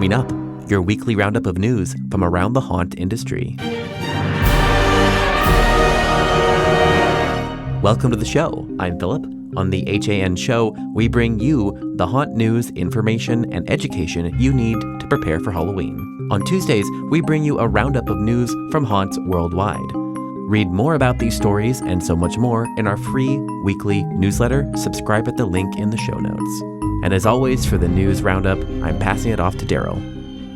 Coming up, your weekly roundup of news from around the haunt industry. Welcome to the show. I'm Philip. On the HAN show, we bring you the haunt news, information, and education you need to prepare for Halloween. On Tuesdays, we bring you a roundup of news from haunts worldwide. Read more about these stories and so much more in our free weekly newsletter. Subscribe at the link in the show notes. And as always, for the news roundup, I'm passing it off to Daryl.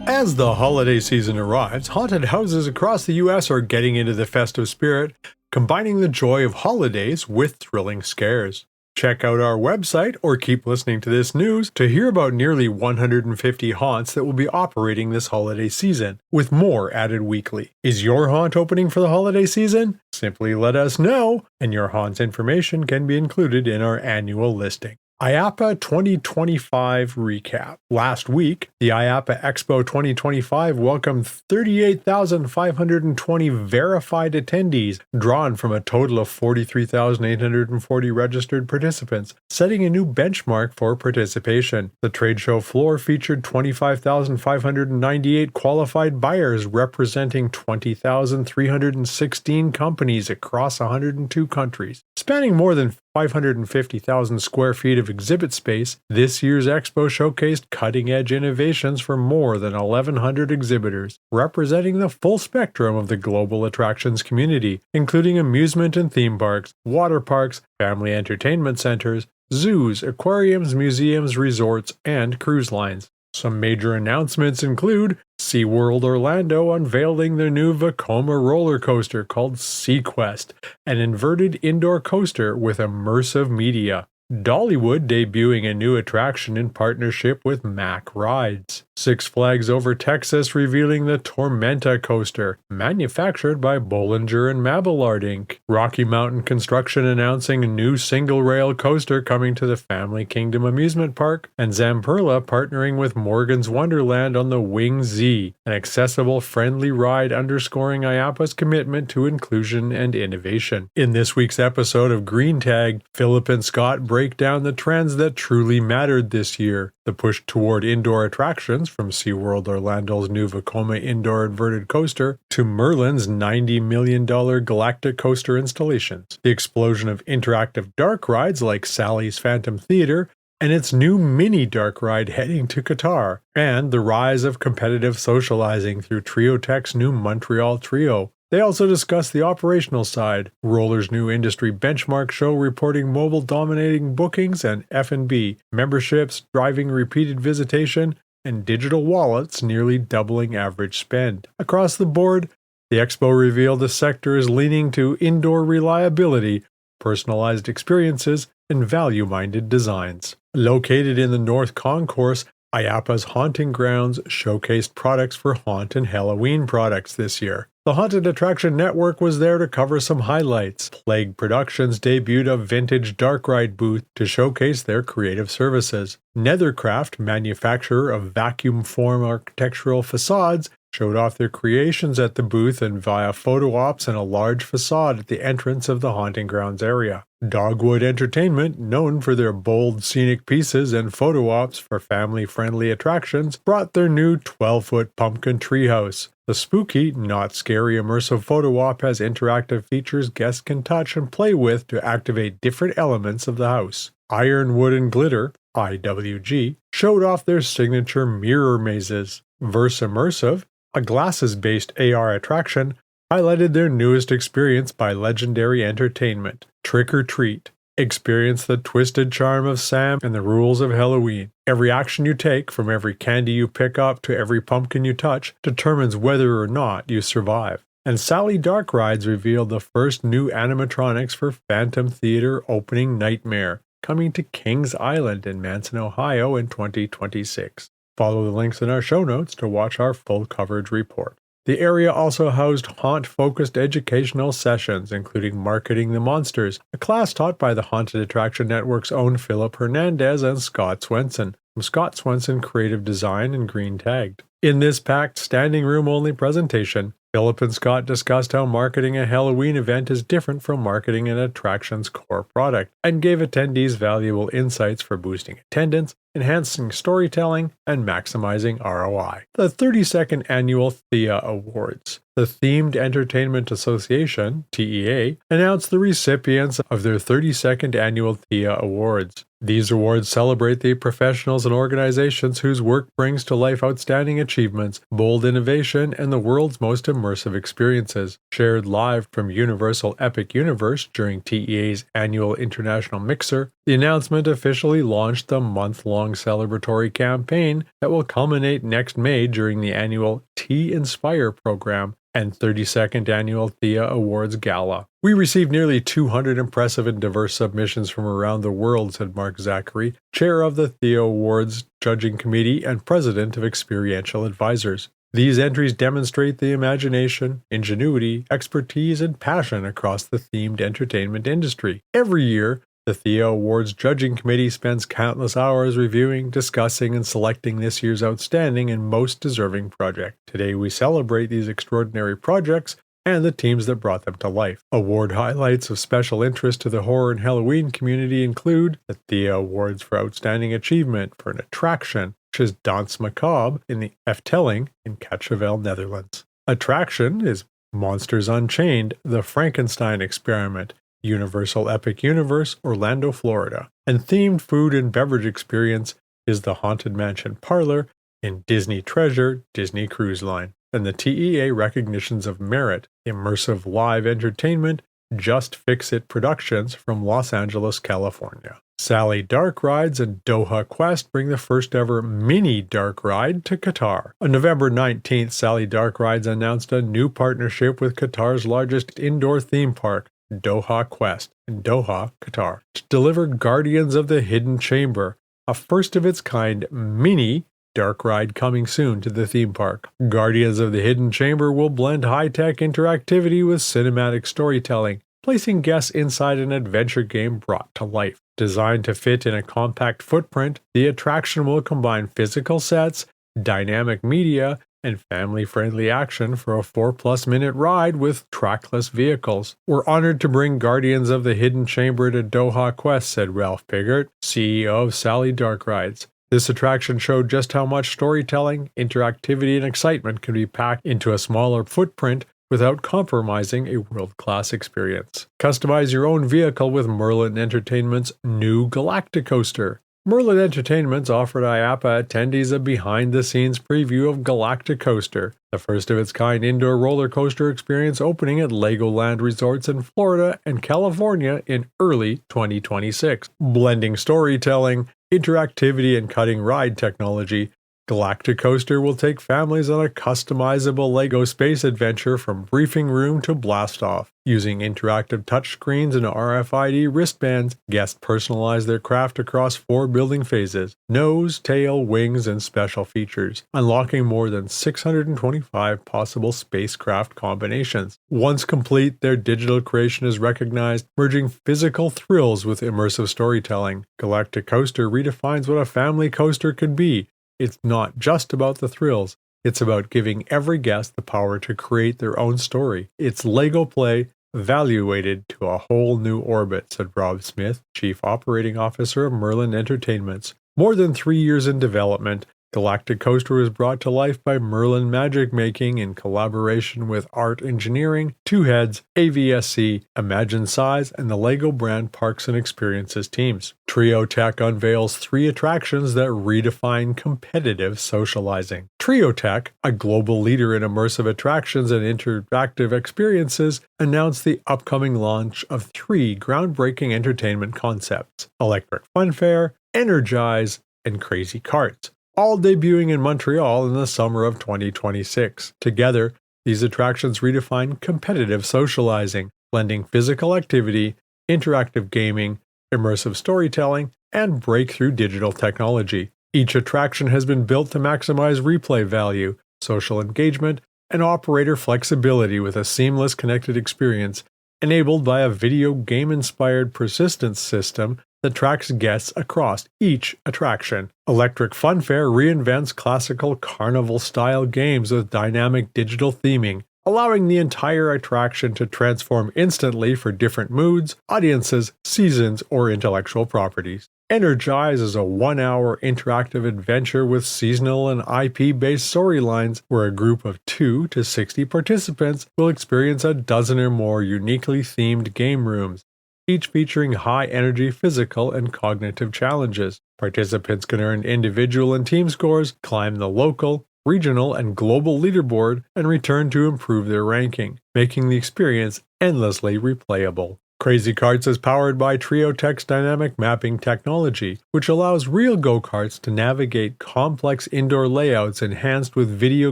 As the holiday season arrives, haunted houses across the U.S. are getting into the festive spirit, combining the joy of holidays with thrilling scares. Check out our website or keep listening to this news to hear about nearly 150 haunts that will be operating this holiday season, with more added weekly. Is your haunt opening for the holiday season? Simply let us know, and your haunt's information can be included in our annual listing. IAAPA 2025 recap. Last week, the IAAPA Expo 2025 welcomed 38,520 verified attendees, drawn from a total of 43,840 registered participants, setting a new benchmark for participation. The trade show floor featured 25,598 qualified buyers representing 20,316 companies across 102 countries. Spanning more than 550,000 square feet of exhibit space, this year's expo showcased cutting-edge innovations for more than 1,100 exhibitors, representing the full spectrum of the global attractions community, including amusement and theme parks, water parks, family entertainment centers, zoos, aquariums, museums, resorts, and cruise lines. Some major announcements include SeaWorld Orlando unveiling their new Vekoma roller coaster called SeaQuest, an inverted indoor coaster with immersive media. Dollywood debuting a new attraction in partnership with Mack Rides. Six Flags Over Texas revealing the Tormenta coaster, manufactured by Bollinger & Mabillard Inc. Rocky Mountain Construction announcing a new single-rail coaster coming to the Family Kingdom amusement park, and Zamperla partnering with Morgan's Wonderland on the Wing Z, an accessible, friendly ride underscoring IAAPA's commitment to inclusion and innovation. In this week's episode of Green Tag, Philip and Scott break down the trends that truly mattered this year. The push toward indoor attractions, from SeaWorld Orlando's new Vekoma indoor inverted coaster to Merlin's $90 million Galactic Coaster installations. The explosion of interactive dark rides like Sally's Phantom Theater and its new mini dark ride heading to Qatar, and the rise of competitive socializing through Triotech's new Montreal Trio. They also discuss the operational side, Roller's new industry benchmark show reporting mobile dominating bookings and F&B, memberships driving repeated visitation, and digital wallets nearly doubling average spend. Across the board, the expo revealed the sector is leaning to indoor reliability, personalized experiences, and value-minded designs. Located in the North Concourse, IAAPA's Haunting Grounds showcased products for haunt and Halloween products this year. The Haunted Attraction Network was there to cover some highlights. Plague Productions debuted a vintage dark ride booth to showcase their creative services. Nethercraft, manufacturer of vacuum form architectural facades, showed off their creations at the booth and via photo ops and a large facade at the entrance of the Haunting Grounds area. Dogwood Entertainment, known for their bold scenic pieces and photo ops for family-friendly attractions, brought their new 12-foot pumpkin treehouse. The spooky, not scary immersive photo op has interactive features guests can touch and play with to activate different elements of the house. Iron, Wood, and Glitter, IWG, showed off their signature mirror mazes. Verse Immersive, a glasses-based AR attraction, highlighted their newest experience by Legendary Entertainment, Trick or Treat. Experience the twisted charm of Sam and the rules of Halloween. Every action you take, from every candy you pick up to every pumpkin you touch, determines whether or not you survive. And Sally Dark Rides revealed the first new animatronics for Phantom Theater Opening Nightmare, coming to Kings Island in Manson, Ohio in 2026. Follow the links in our show notes to watch our full coverage report. The area also housed haunt-focused educational sessions, including Marketing the Monsters, a class taught by the Haunted Attraction Network's own Philip Hernandez and Scott Swenson, from Scott Swenson Creative Design and Green Tagged. In this packed standing room only presentation, Philip and Scott discussed how marketing a Halloween event is different from marketing an attraction's core product, and gave attendees valuable insights for boosting attendance, enhancing storytelling, and maximizing ROI. The 32nd Annual THEA Awards. The Themed Entertainment Association, TEA, announced the recipients of their 32nd Annual THEA Awards. These awards celebrate the professionals and organizations whose work brings to life outstanding achievements, bold innovation, and the world's most immersive experiences. Shared live from Universal Epic Universe during TEA's annual International Mixer, the announcement officially launched the month-long celebratory campaign that will culminate next May during the annual T-Inspire program and 32nd Annual THEA Awards Gala. We received nearly 200 impressive and diverse submissions from around the world, said Mark Zachary, chair of the THEA Awards Judging Committee and president of Experiential Advisors. These entries demonstrate the imagination, ingenuity, expertise, and passion across the themed entertainment industry. Every year, the THEA Awards Judging Committee spends countless hours reviewing, discussing, and selecting this year's outstanding and most deserving project. Today we celebrate these extraordinary projects and the teams that brought them to life. Award highlights of special interest to the horror and Halloween community include the THEA Awards for Outstanding Achievement for an attraction, which is Danse Macabre in the Efteling in Katchevelle, Netherlands. Attraction is Monsters Unchained, The Frankenstein Experiment, Universal Epic Universe, Orlando, Florida. And themed food and beverage experience is the Haunted Mansion Parlor in Disney Treasure, Disney Cruise Line. And the TEA recognitions of merit, immersive live entertainment, Just Fix It Productions from Los Angeles, California. Sally Dark Rides and Doha Quest bring the first ever mini dark ride to Qatar. On November 19th, Sally Dark Rides announced a new partnership with Qatar's largest indoor theme park, Doha Quest, in Doha, Qatar, to deliver Guardians of the Hidden Chamber, a first-of-its-kind mini dark ride coming soon to the theme park. Guardians of the Hidden Chamber will blend high-tech interactivity with cinematic storytelling, placing guests inside an adventure game brought to life. Designed to fit in a compact footprint, the attraction will combine physical sets, dynamic media, and family-friendly action for a 4+ minute ride with trackless vehicles. We're honored to bring Guardians of the Hidden Chamber to Doha Quest, said Ralph Piggott, CEO of Sally Dark Rides. This attraction showed just how much storytelling, interactivity, and excitement can be packed into a smaller footprint without compromising a world-class experience. Customize your own vehicle with Merlin Entertainment's new Galacticoaster. Merlin Entertainments offered IAAPA attendees a behind-the-scenes preview of Galacticoaster, the first-of-its-kind indoor roller coaster experience opening at Legoland Resorts in Florida and California in early 2026. Blending storytelling, interactivity, and cutting ride technology, Galacticoaster will take families on a customizable LEGO space adventure from briefing room to blast-off. Using interactive touchscreens and RFID wristbands, guests personalize their craft across 4 building phases: nose, tail, wings, and special features, unlocking more than 625 possible spacecraft combinations. Once complete, their digital creation is recognized, merging physical thrills with immersive storytelling. Galacticoaster redefines what a family coaster could be. It's not just about the thrills. It's about giving every guest the power to create their own story. It's LEGO Play, evaluated to a whole new orbit, said Rob Smith, Chief Operating Officer of Merlin Entertainments. More than 3 years in development, Galacticoaster was brought to life by Merlin Magic Making in collaboration with Art Engineering, Two Heads, AVSC, Imagine Size, and the LEGO brand Parks and Experiences teams. Trio Tech unveils 3 attractions that redefine competitive socializing. Trio Tech, a global leader in immersive attractions and interactive experiences, announced the upcoming launch of 3 groundbreaking entertainment concepts: Electric Funfair, Energize, and Crazy Carts, all debuting in Montreal in the summer of 2026. Together, these attractions redefine competitive socializing, blending physical activity, interactive gaming, immersive storytelling, and breakthrough digital technology. Each attraction has been built to maximize replay value, social engagement, and operator flexibility with a seamless connected experience enabled by a video game-inspired persistence system that tracks guests across each attraction. Electric Funfair reinvents classical carnival-style games with dynamic digital theming, allowing the entire attraction to transform instantly for different moods, audiences, seasons, or intellectual properties. Energize is a 1-hour interactive adventure with seasonal and IP-based storylines where a group of 2 to 60 participants will experience a dozen or more uniquely themed game rooms, each featuring high-energy physical and cognitive challenges. Participants can earn individual and team scores, climb the local, regional, and global leaderboard, and return to improve their ranking, making the experience endlessly replayable. Crazy Karts is powered by Triotech's dynamic mapping technology, which allows real go-karts to navigate complex indoor layouts enhanced with video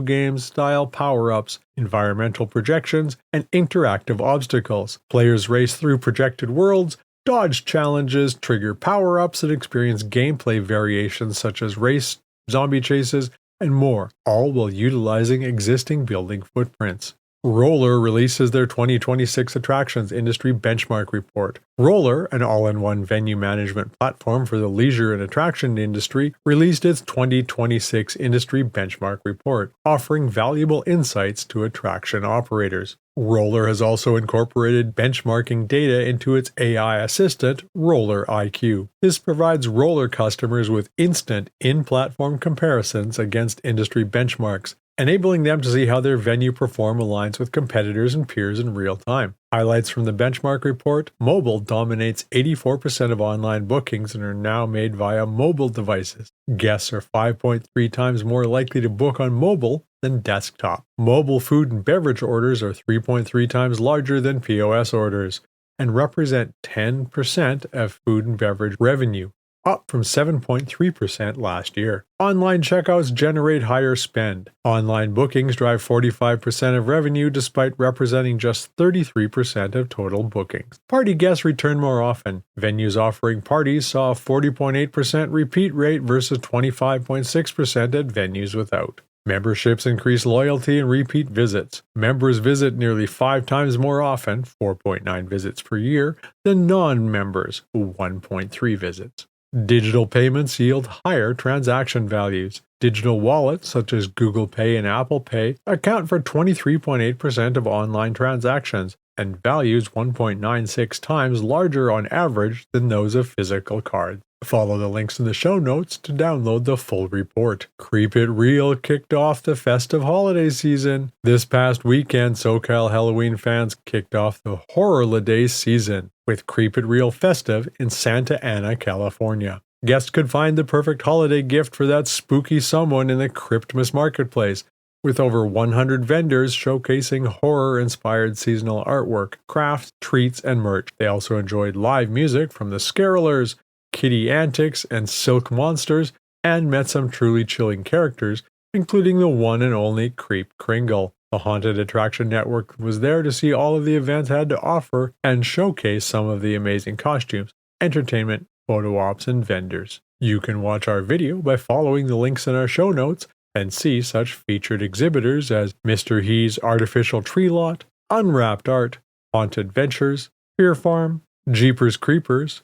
games-style power-ups, environmental projections, and interactive obstacles. Players race through projected worlds, dodge challenges, trigger power-ups, and experience gameplay variations such as race, zombie chases, and more, all while utilizing existing building footprints. Roller releases their 2026 Attractions Industry Benchmark Report. Roller, an all-in-one venue management platform for the leisure and attraction industry, released its 2026 Industry Benchmark Report, offering valuable insights to attraction operators. Roller has also incorporated benchmarking data into its AI assistant, Roller IQ. This provides Roller customers with instant in-platform comparisons against industry benchmarks, enabling them to see how their venue perform aligns with competitors and peers in real time. Highlights from the benchmark report: mobile dominates 84% of online bookings and are now made via mobile devices. Guests are 5.3 times more likely to book on mobile than desktop. Mobile food and beverage orders are 3.3 times larger than POS orders and represent 10% of food and beverage revenue, up from 7.3% last year. Online checkouts generate higher spend. Online bookings drive 45% of revenue despite representing just 33% of total bookings. Party guests return more often. Venues offering parties saw a 40.8% repeat rate versus 25.6% at venues without. Memberships increase loyalty and repeat visits. Members visit nearly 5 times more often, 4.9 visits per year, than non-members, 1.3 visits. Digital payments yield higher transaction values. Digital wallets such as Google Pay and Apple Pay account for 23.8% of online transactions and values 1.96 times larger on average than those of physical cards. Follow the links in the show notes to download the full report. Creep It Real kicked off the festive holiday season. This past weekend, SoCal Halloween fans kicked off the Horror-a-Day season with Creep It Real Festive in Santa Ana, California. Guests could find the perfect holiday gift for that spooky someone in the Cryptmas Marketplace, with over 100 vendors showcasing horror-inspired seasonal artwork, crafts, treats, and merch. They also enjoyed live music from the Scarolers, Kitty Antics, and Silk Monsters, and met some truly chilling characters, including the one and only Creep Kringle. The Haunted Attraction Network was there to see all of the events had to offer and showcase some of the amazing costumes, entertainment, photo ops, and vendors. You can watch our video by following the links in our show notes and see such featured exhibitors as Mr. He's Artificial Tree Lot, Unwrapped Art, Haunted Ventures, Fear Farm, Jeepers Creepers,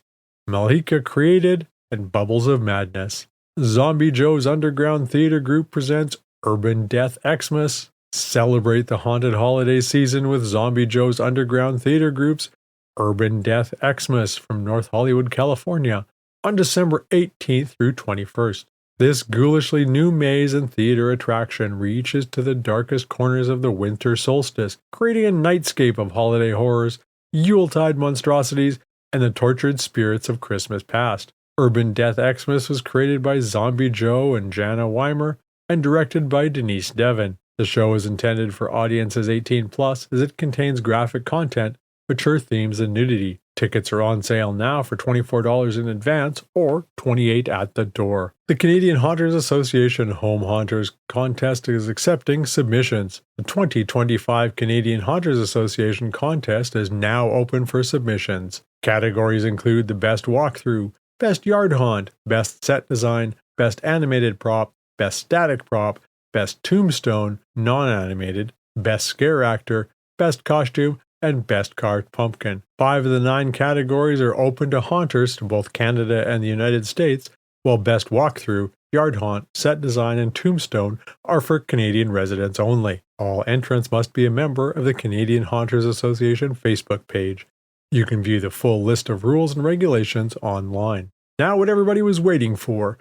Malika Created, and Bubbles of Madness. Zombie Joe's Underground Theater Group presents Urban Death Xmas. Celebrate the haunted holiday season with Zombie Joe's Underground Theater Group's Urban Death Xmas from North Hollywood, California, on December 18th through 21st. This ghoulishly new maze and theater attraction reaches to the darkest corners of the winter solstice, creating a nightscape of holiday horrors, Yuletide monstrosities, and the tortured spirits of Christmas past. Urban Death Xmas was created by Zombie Joe and Jana Weimer and directed by Denise Devon. The show is intended for audiences 18+ as it contains graphic content, mature themes, and nudity. Tickets are on sale now for $24 in advance or $28 at the door. The Canadian Haunters Association Home Haunters Contest is accepting submissions. The 2025 Canadian Haunters Association Contest is now open for submissions. Categories include the Best Walkthrough, Best Yard Haunt, Best Set Design, Best Animated Prop, Best Static Prop, Best Tombstone, Non-Animated, Best Scare Actor, Best Costume, and Best Carved Pumpkin. 5 of the 9 categories are open to haunters to both Canada and the United States, while Best Walkthrough Yard Haunt, Set Design, and Tombstone are for Canadian residents only. All entrants must be a member of the Canadian Haunters Association Facebook page. You can view the full list of rules and regulations online. Now, what everybody was waiting for,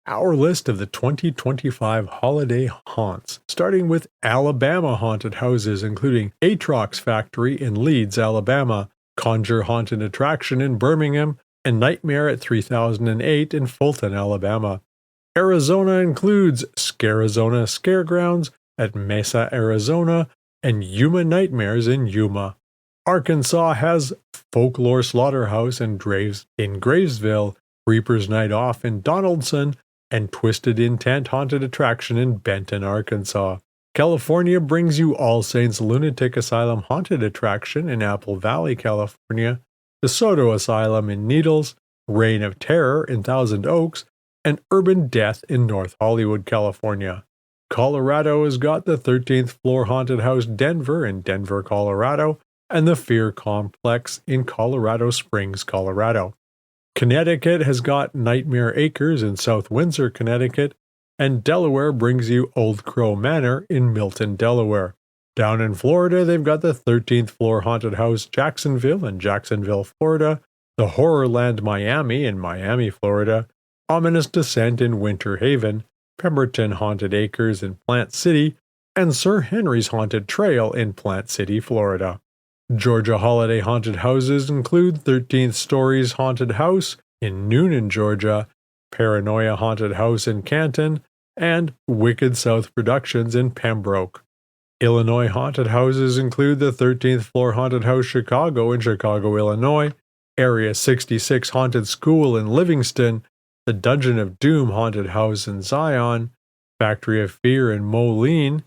our list of the 2025 holiday haunts, starting with Alabama haunted houses, including Atrox Factory in Leeds, Alabama, Conjure Haunted Attraction in Birmingham, and Nightmare at 3008 in Fulton, Alabama. Arizona includes Scarizona Scaregrounds at Mesa, Arizona, and Yuma Nightmares in Yuma. Arkansas has Folklore Slaughterhouse in Gravesville, Reaper's Night Off in Donaldson, and Twisted Intent Haunted Attraction in Benton, Arkansas. California brings you All Saints Lunatic Asylum Haunted Attraction in Apple Valley, California, DeSoto Asylum in Needles, Reign of Terror in Thousand Oaks, and Urban Death in North Hollywood, California. Colorado has got the 13th Floor Haunted House Denver in Denver, Colorado, and the Fear Complex in Colorado Springs, Colorado. Connecticut has got Nightmare Acres in South Windsor, Connecticut, and Delaware brings you Old Crow Manor in Milton, Delaware. Down in Florida, they've got the 13th Floor Haunted House Jacksonville in Jacksonville, Florida, the Horrorland Miami in Miami, Florida, Ominous Descent in Winter Haven, Pemberton Haunted Acres in Plant City, and Sir Henry's Haunted Trail in Plant City, Florida. Georgia holiday haunted houses include 13th Stories Haunted House in Noonan, Georgia, Paranoia Haunted House in Canton, and Wicked South Productions in Pembroke. Illinois haunted houses include the 13th Floor Haunted House Chicago in Chicago, Illinois, Area 66 Haunted School in Livingston, the Dungeon of Doom Haunted House in Zion, Factory of Fear in Moline,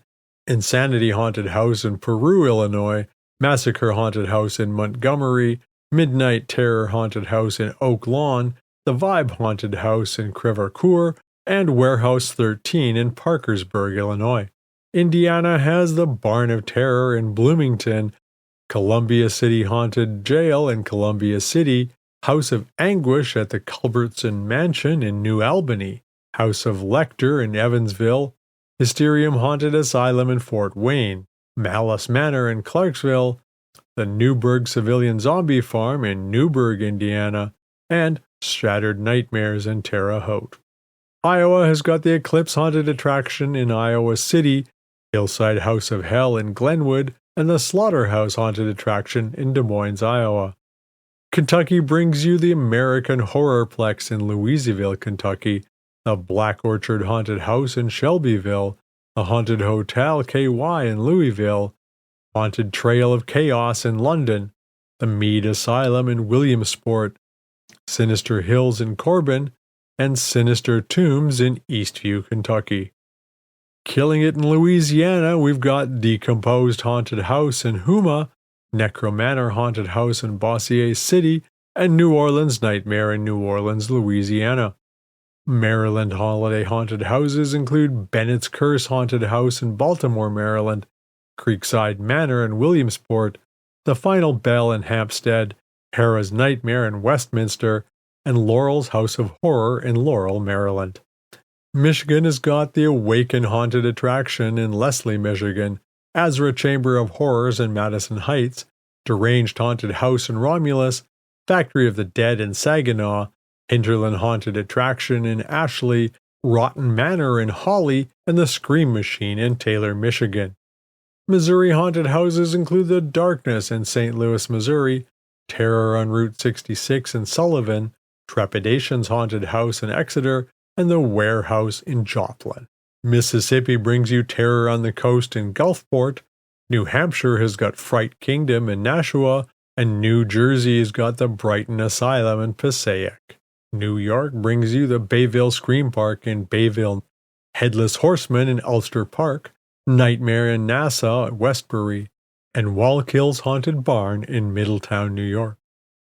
Insanity Haunted House in Peru, Illinois, Massacre Haunted House in Montgomery, Midnight Terror Haunted House in Oak Lawn, the Vibe Haunted House in Crevecoeur, and Warehouse 13 in Parkersburg, Illinois. Indiana has the Barn of Terror in Bloomington, Columbia City Haunted Jail in Columbia City, House of Anguish at the Culbertson Mansion in New Albany, House of Lecter in Evansville, Hysterium Haunted Asylum in Fort Wayne, Malice Manor in Clarksville, the Newburgh Civilian Zombie Farm in Newburgh, Indiana, and Shattered Nightmares in Terre Haute. Iowa has got the Eclipse Haunted Attraction in Iowa City, Hillside House of Hell in Glenwood, and the Slaughterhouse Haunted Attraction in Des Moines, Iowa. Kentucky brings you the American Horrorplex in Louisville, Kentucky, the Black Orchard Haunted House in Shelbyville, the Haunted Hotel KY in Louisville, Haunted Trail of Chaos in London, the Mead Asylum in Williamsport, Sinister Hills in Corbin, and Sinister Tombs in Eastview, Kentucky. Killing it in Louisiana, we've got Decomposed Haunted House in Houma, Necromanor Haunted House in Bossier City, and New Orleans Nightmare in New Orleans, Louisiana. Maryland holiday haunted houses include Bennett's Curse Haunted House in Baltimore, Maryland, Creekside Manor in Williamsport, The Final Bell in Hampstead, Hera's Nightmare in Westminster, and Laurel's House of Horror in Laurel, Maryland. Michigan has got the Awaken Haunted Attraction in Leslie, Michigan, Azra Chamber of Horrors in Madison Heights, Deranged Haunted House in Romulus, Factory of the Dead in Saginaw, Hinterland Haunted Attraction in Ashley, Rotten Manor in Holly, and the Scream Machine in Taylor, Michigan. Missouri haunted houses include the Darkness in St. Louis, Missouri, Terror on Route 66 in Sullivan, Trepidation's Haunted House in Exeter, and the Warehouse in Joplin. Mississippi brings you Terror on the Coast in Gulfport, New Hampshire has got Fright Kingdom in Nashua, and New Jersey has got the Brighton Asylum in Passaic. New York brings you the Bayville Scream Park in Bayville, Headless Horseman in Ulster Park, Nightmare in Nassau at Westbury, and Wallkill's Haunted Barn in Middletown, New York.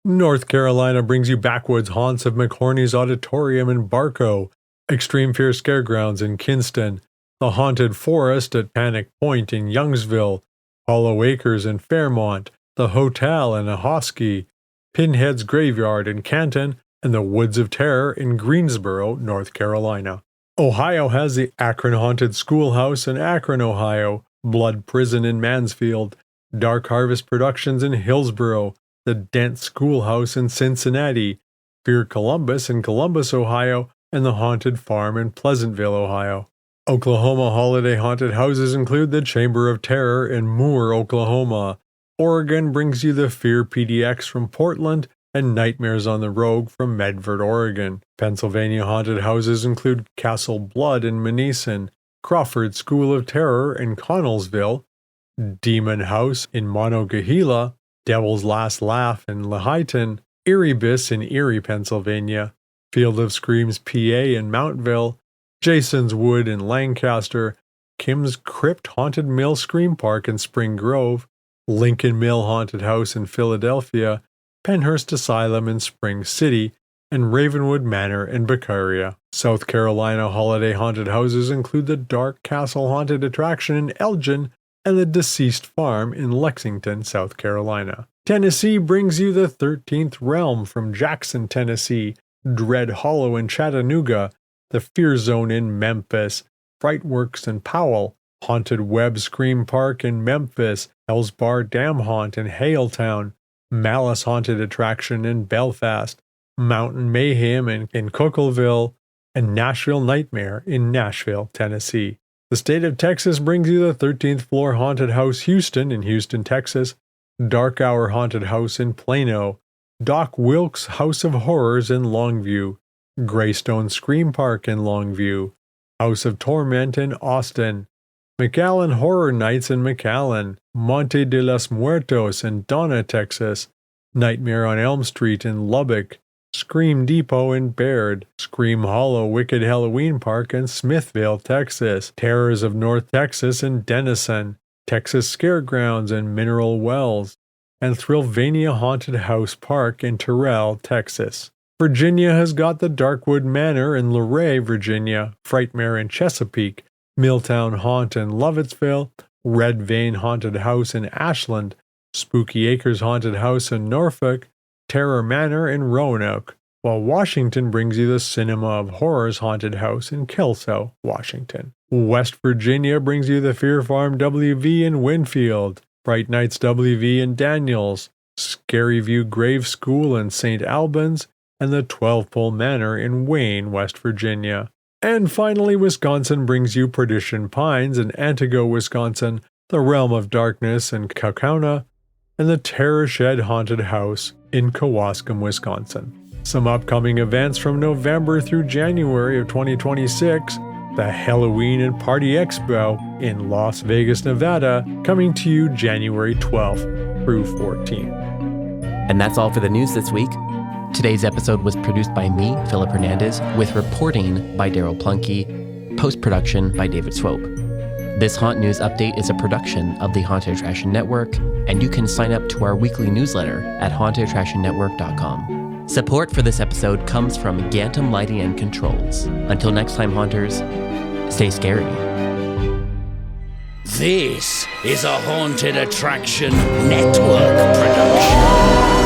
North Carolina brings you Backwoods Haunts of McHorney's Auditorium in Barco, Extreme Fear Scaregrounds in Kinston, the Haunted Forest at Panic Point in Youngsville, Hollow Acres in Fairmont, the Hotel in Ahoskie, Pinhead's Graveyard in Canton, and the Woods of Terror in Greensboro, North Carolina. Ohio has the Akron Haunted Schoolhouse in Akron, Ohio, Blood Prison in Mansfield, Dark Harvest Productions in Hillsboro, the Dent Schoolhouse in Cincinnati, Fear Columbus in Columbus, Ohio, and the Haunted Farm in Pleasantville, Ohio. Oklahoma holiday haunted houses include the Chamber of Terror in Moore, Oklahoma. Oregon brings you the Fear PDX from Portland and Nightmares on the Rogue from Medford, Oregon. Pennsylvania haunted houses include Castle Blood in Monessen, Crawford School of Terror in Connellsville, Demon House in Monongahela, Devil's Last Laugh in Lehighton, Erebus in Erie, Pennsylvania, Field of Screams PA in Mountville, Jason's Wood in Lancaster, Kim's Crypt Haunted Mill Scream Park in Spring Grove, Lincoln Mill Haunted House in Philadelphia, Penhurst Asylum in Spring City, and Ravenwood Manor in Beccaria. South Carolina holiday haunted houses include the Dark Castle Haunted Attraction in Elgin and the Deceased Farm in Lexington, South Carolina. Tennessee brings you the 13th Realm from Jackson, Tennessee, Dread Hollow in Chattanooga, the Fear Zone in Memphis, Frightworks in Powell, Haunted Web Scream Park in Memphis, Hell's Bar Dam Haunt in Haletown, Malice Haunted Attraction in Belfast, Mountain Mayhem in Cookleville, and Nashville Nightmare in Nashville, Tennessee. The state of Texas brings you the 13th Floor Haunted House Houston in Houston, Texas, Dark Hour Haunted House in Plano, Doc Wilkes House of Horrors in Longview, Greystone Scream Park in Longview, House of Torment in Austin, McAllen Horror Nights in McAllen, Monte de los Muertos in Donna, Texas, Nightmare on Elm Street in Lubbock, Scream Depot in Baird, Scream Hollow Wicked Halloween Park in Smithville, Texas, Terrors of North Texas in Denison, Texas Scaregrounds in Mineral Wells, and Thrillvania Haunted House Park in Terrell, Texas. Virginia has got the Darkwood Manor in Luray, Virginia, Frightmare in Chesapeake, Milltown Haunt in Lovettsville, Red Vein Haunted House in Ashland, Spooky Acres Haunted House in Norfolk, Terror Manor in Roanoke, while Washington brings you the Cinema of Horrors Haunted House in Kelso, Washington. West Virginia brings you the Fear Farm WV in Winfield, Fright Nights WV in Daniels, Scary View Grave School in St. Albans, and the 12-Pole Manor in Wayne, West Virginia. And finally, Wisconsin brings you Perdition Pines in Antigo, Wisconsin, the Realm of Darkness in Kaukauna, and the Terror Shed Haunted House in Kewaskum, Wisconsin. Some upcoming events from November through January of 2026, the Halloween and Party Expo in Las Vegas, Nevada, coming to you January 12th through 14th. And that's all for the news this week. Today's episode was produced by me, Philip Hernandez, with reporting by Daryl Plunkey, post-production by David Swope. This Haunt News Update is a production of the Haunted Attraction Network, and you can sign up to our weekly newsletter at hauntedattractionnetwork.com. Support for this episode comes from Gantom Lighting and Controls. Until next time, Haunters, stay scary. This is a Haunted Attraction Network production.